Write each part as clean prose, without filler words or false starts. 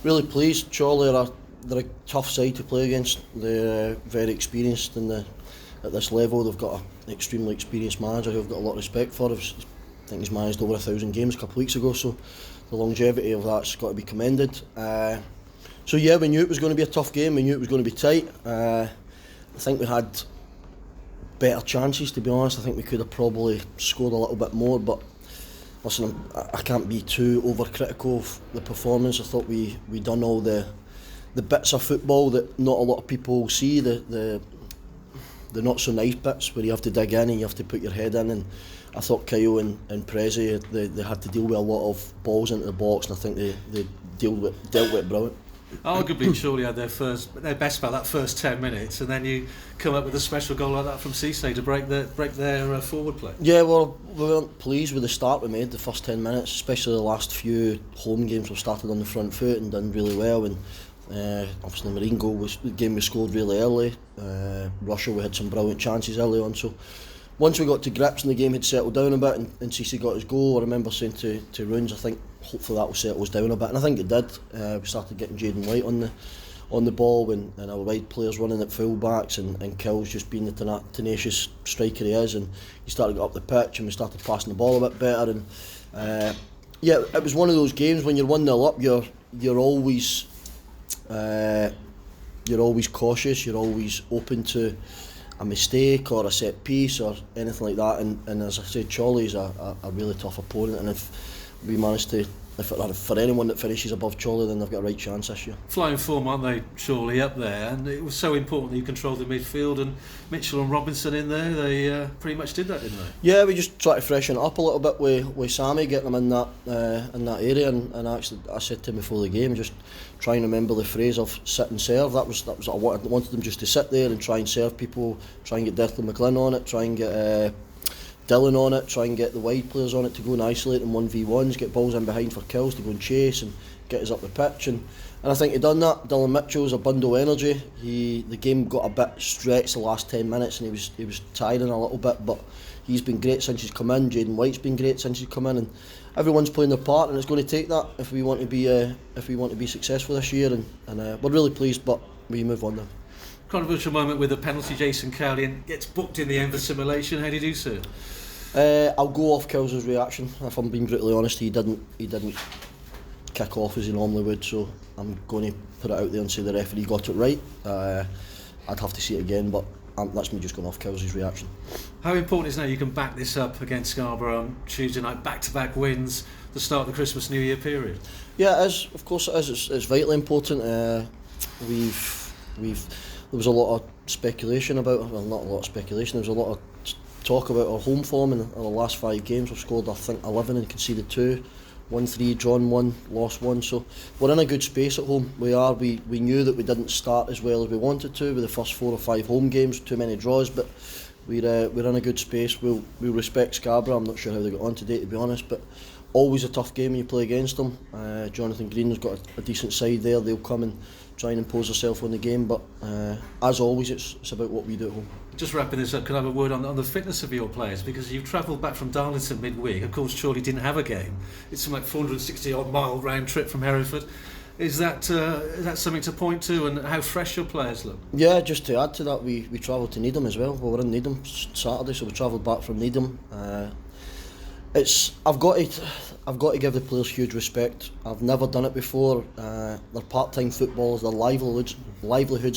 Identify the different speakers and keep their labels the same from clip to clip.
Speaker 1: Really pleased. Chorley they're a tough side to play against. They're very experienced at this level. They've got an extremely experienced manager who I've got a lot of respect for. I think he's managed over 1,000 games a couple of weeks ago, so the longevity of that's got to be commended. So yeah, we knew it was going to be a tough game. We knew it was going to be tight. I think we had better chances, to be honest. I think we could have probably scored a little bit more, but listen, I can't be too overcritical of the performance. I thought we done all the bits of football that not a lot of people see, the not so nice bits where you have to dig in and you have to put your head in. And I thought Kyle and Prezi, they had to deal with a lot of balls into the box, and I think they dealt with it brilliant.
Speaker 2: Arguably, Chorley had their best spell that first 10 minutes, and then you come up with a special goal like that from Cisse to break their forward play.
Speaker 1: Yeah, well, we weren't pleased with the start we made, the first 10 minutes, especially the last few home games. We started on the front foot and done really well, and obviously the Marine goal was the game we scored really early. Russia, we had some brilliant chances early on, so once we got to grips and the game had settled down a bit and Cisse got his goal, I remember saying to Runes, I think hopefully that will settle us down a bit, and I think it did. We started getting Jaden White on the ball, and our wide players running at full backs, and Kill's just being the tenacious striker he is, and he started to get up the pitch and we started passing the ball a bit better, and yeah, it was one of those games when you're 1-0 up, you're always cautious, you're always open to a mistake or a set piece or anything like that, and as I said, Chorley's a really tough opponent, and if we manage to, for anyone that finishes above Chorley, then they've got a right chance this year.
Speaker 2: Flying form, aren't they, Chorley, up there? And it was so important that you controlled the midfield, and Mitchell and Robinson in there, they pretty much did that, didn't they?
Speaker 1: Yeah, we just tried to freshen it up a little bit with Sammy, getting them in that area, and actually I said to him before the game, just try and remember the phrase of sit and serve. That was what I wanted them just to sit there and try and serve people, try and get Declan McGlynn on it, try and get Dylan on it, try and get the wide players on it to go and isolate them 1v1s, get balls in behind for kills to go and chase and get us up the pitch, and I think he done that. Dylan Mitchell's a bundle of energy. The game got a bit stretched the last 10 minutes and he was tiring a little bit, but he's been great since he's come in. Jaden White's been great since he's come in, and everyone's playing their part, and it's going to take that if we want to be successful this year, and we're really pleased, but we move on now.
Speaker 2: Controversial moment with the penalty, Jason Cowley, and gets booked in the end for simulation. How did you do so?
Speaker 1: I'll go off Kills' reaction. If I'm being brutally honest, he didn't kick off as he normally would, so I'm going to put it out there and say the referee got it right. I'd have to see it again, but that's me just going off Kills' reaction.
Speaker 2: How important is now you can back this up against Scarborough on Tuesday night, back-to-back wins, the start of the Christmas New Year period?
Speaker 1: Yeah, it is. Of course it is. It's vitally important. There was a lot of speculation about, well, not a lot of speculation, there was a lot of talk about our home form in our last 5 games. We've scored, I think, 11 and conceded 2, won 3, drawn 1, lost 1, so we're in a good space at home. We knew that we didn't start as well as we wanted to with the first 4 or 5 home games, too many draws, but we're in a good space. We'll respect Scarborough. I'm not sure how they got on today, to be honest, but always a tough game when you play against them. Jonathan Green's got a decent side there. They'll come and try and impose themselves on the game, but as always, it's about what we do at home.
Speaker 2: Just wrapping this up, can I have a word on the fitness of your players? Because you've travelled back from Darlington midweek. Of course, Chorley didn't have a game. It's something like 460 odd mile round trip from Hereford. Is that something to point to, and how fresh your players look? Yeah,
Speaker 1: just to add to that, we travelled to Needham as well. We were in Needham Saturday, so we travelled back from Needham. I've got to give the players huge respect. I've never done it before. They're part-time footballers. Their livelihoods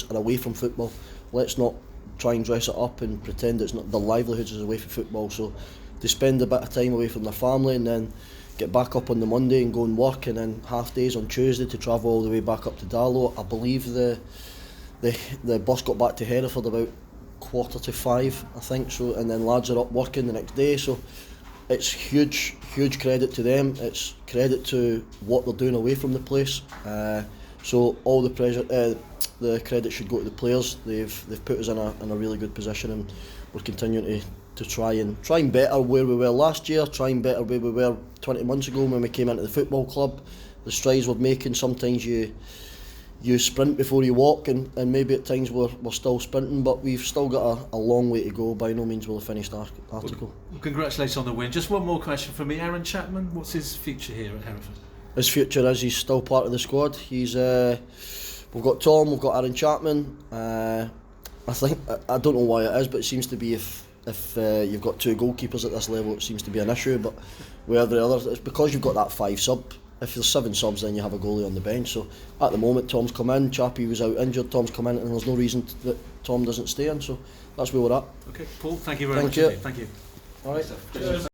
Speaker 1: are away from football. Let's not try and dress it up and pretend it's not. Their livelihoods is away from football. So to spend a bit of time away from their family and then get back up on the Monday and go and work, and then half days on Tuesday to travel all the way back up to Darlow. I believe the bus got back to Hereford about 4:45, I think. So, and then lads are up working the next day. So it's huge credit to them. It's credit to what they're doing away from the place. So all the pressure, the credit should go to the players. They've put us in a really good position, and we're continuing to try and better where we were last year, try and better where we were 20 months ago when we came into the football club. The strides we're making, sometimes you sprint before you walk, and maybe at times we're still sprinting, but we've still got a long way to go. By no means will a finished article.
Speaker 2: Well, congratulations on the win. Just one more question from me. Aaron Chapman, what's his future here at Hereford?
Speaker 1: his future is he's still part of the squad. He's we've got Tom, we've got Aaron Chapman. I think I don't know why it is, but it seems to be if you've got 2 goalkeepers at this level, it seems to be an issue. But with every other, it's because you've got that 5 sub. If there's 7 subs, then you have a goalie on the bench. So at the moment, Tom's come in. Chappie was out injured. Tom's come in, and there's no reason that Tom doesn't stay in. So that's where we're at.
Speaker 2: Okay, Paul. Thank you very much. Thank you.
Speaker 1: All right.
Speaker 2: Cheers.